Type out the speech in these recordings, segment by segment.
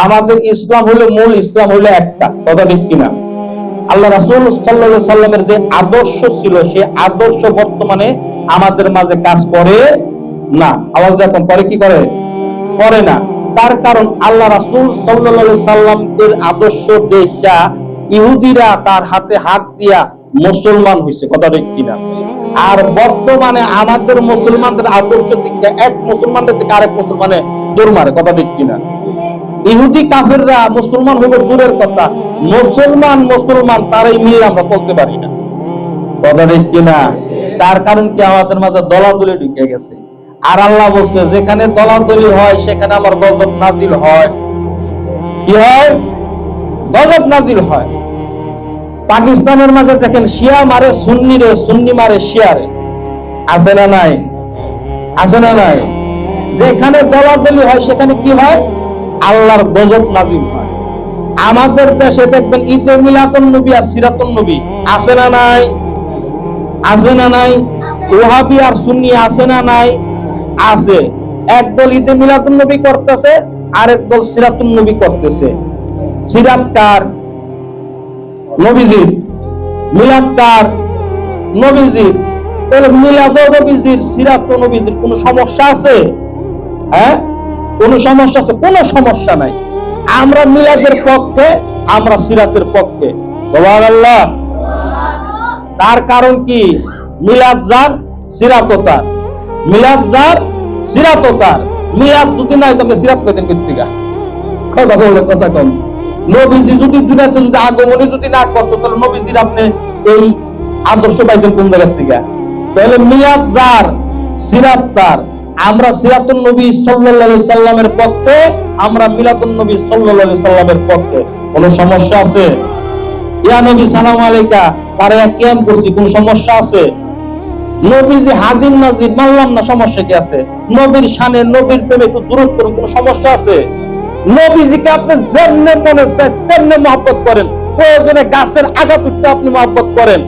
আমাদের ইসলাম হলো মূল, ইসলাম হলো একটা, কথা ঠিক কিনা? আল্লাহ রাসূল সাল্লাল্লাহু আলাইহি সাল্লামের যে আদর্শ ছিল, সেই আদর্শ বর্তমানে আমাদের মাঝে কাজ করে না। আওয়াজ দেখুন, করে কি করে? করে না। তার কারণ আল্লাহ রাসূল সাল্লাল্লাহু আলাইহি সাল্লামের আদর্শ দেখা ইহুদিরা তার হাতে হাত দিয়া মুসলমান হয়েছে, কথা ঠিক কিনা? আর বর্তমানে আমাদের মুসলমানদের আদর্শ দিকটা এক মুসলমানদের থেকে আরেক মুসলমানে দৌড় মারে, কথা ঠিক কিনা? ইহুদি কাফেররা মুসলমান হবে দূরের কথা, মুসলমান তারাই মিলে আমরা বলতে পারি না, কথা ঠিক কিনা? তার কারণ কি? আমাদের মাঝে দলাদলি ঢুকে গেছে। আর আল্লাহ বলছে, যেখানে দলাদলি হয় সেখানে আমার গজব নাজিল হয়। কি হয়? গজব নাজিল হয়। পাকিস্তানের মাঝে দেখেন, শিয়া মারে সুন্নি রে, সুন্নি মারে শিয়া রে, আছে না নাই? আছে না নাই? যেখানে দলাদলি হয় সেখানে কি হয়? আল্লাহর গজব নাজিল হয়। আমাদের দেশে দেখবেন ঈদে মিলাদুন নবী আর সিরাতুন নবী, আছে না নাই? আছে না নাই? ওহাবি আর সুন্নি, আছে না নাই? আছে। একদল ঈদে মিলাদুন নবী করতেছে, আরেক দল সিরাতুন নবী করতেছে। সিরাত কার? নবীজির। মিলাদ কার? নবীজির। তাহলে মিলাদ ও নবীজির, সিরাত ও নবীজির কোনো সমস্যা আছে? হ্যাঁ, কোনো সমস্যা আছে? কোনো সমস্যা নাই। আমরা মিলাদের পক্ষে, আমরা সিরাতের পক্ষে, সুবহানাল্লাহ। তার কারণ কি? মিলাদ যার, সিরাত তার। মিলাদ যার, সিরাত তার। মিলাদ যদি নাই তবে সিরাত কয়দিন করতে গা? কথা বলে কথা কম। নবীজি যদি দুনিয়াতে যদি আগমনী যদি না করতো, তাহলে নবীজির আপনি এই আদর্শ পাইতেন কোন জায়গার থেকে? তাহলে মিলাদ যার, সিরাত তার। আমরা সিরাতুন নবী সাল্লাল্লাহু আলাইহি সাল্লামের পক্ষে, আমরা মিলাদুন নবী সাল্লাল্লাহু আলাইহি সাল্লামের পক্ষে। কোনো সমস্যা আছে? ইয়া নবী সালাম আলাইকা, তারে কিয়াম করছি, কোনো সমস্যা আছে? নবীজি হাজির নাজির মানলাম না, সমস্যা কি আছে? নবীর শানে, নবীর প্রেমে একটু দূরত করুন, কোনো সমস্যা আছে? নবীজিকে আপনি যেমনে মনে চায় তেমনে মহব্বত করেন, প্রয়োজনে গাছের আগা তুলতে আপনি মহব্বত করেন।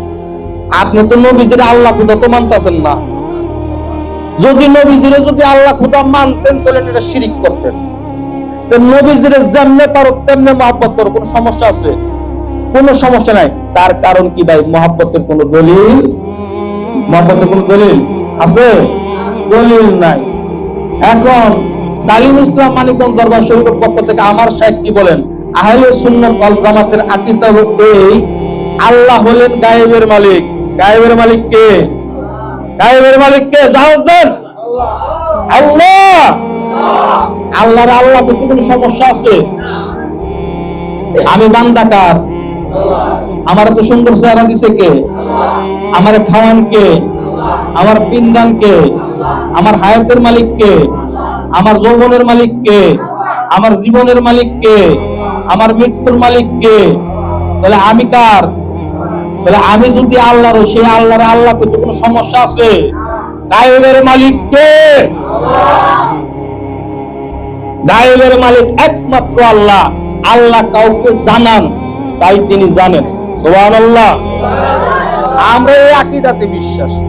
আপনি তো নবীজির আল্লাহ খুদা তো মানতেছেন না। যদি নবীজিরে যদি আল্লাহ খুদা মানতেন, তাহলে এটা শিরিক করতেন। নবীজিরে যেমনে পারো তেমনে মহব্বত করো, কোনো সমস্যা আছে? কোনো সমস্যা নাই। তার কারণ কি ভাই? মহব্বতের কোনো দলিল, মহব্বতের কোনো দলিল আছে? দলিল নাই। এখন তালিম ইসলাম মানিকগঞ্জ দরবার শরীফের পক্ষ থেকে আমার শাইখ কি বলেন? আহলে সুন্নাত ওয়াল জামাতের আকীদা হলো এই, আল্লাহ হলেন গায়েবের মালিক। গায়েবের মালিক কে? গায়েবের মালিক কে? জানান দেন। আল্লাহ। আল্লাহর আল্লাহ কিন্তু কোনো সমস্যা আছে? আমি বান্দা কার? আমার এত সুন্দর চেহারা দিছে কে? আমার খাওয়ান কে? আমার পিন্দান কে? আমার হায়াতের মালিক কে? আমার যৌবনের মালিক কে? আমার জীবনের মালিক কে? আমার মৃত্যুর মালিক কে? তাহলে আমি কার? তাহলে আমি যদি আল্লাহর, সেই আল্লাহর আল্লাহ কিন্তু কোনো সমস্যা আছে? গায়েবের মালিক কে? গায়েবের মালিক একমাত্র আল্লাহ। আল্লাহ কাউকে জানান, তাই তিনি জানেন। সুবহানাল্লাহ। আমরা এই আকীদাতে বিশ্বাসী।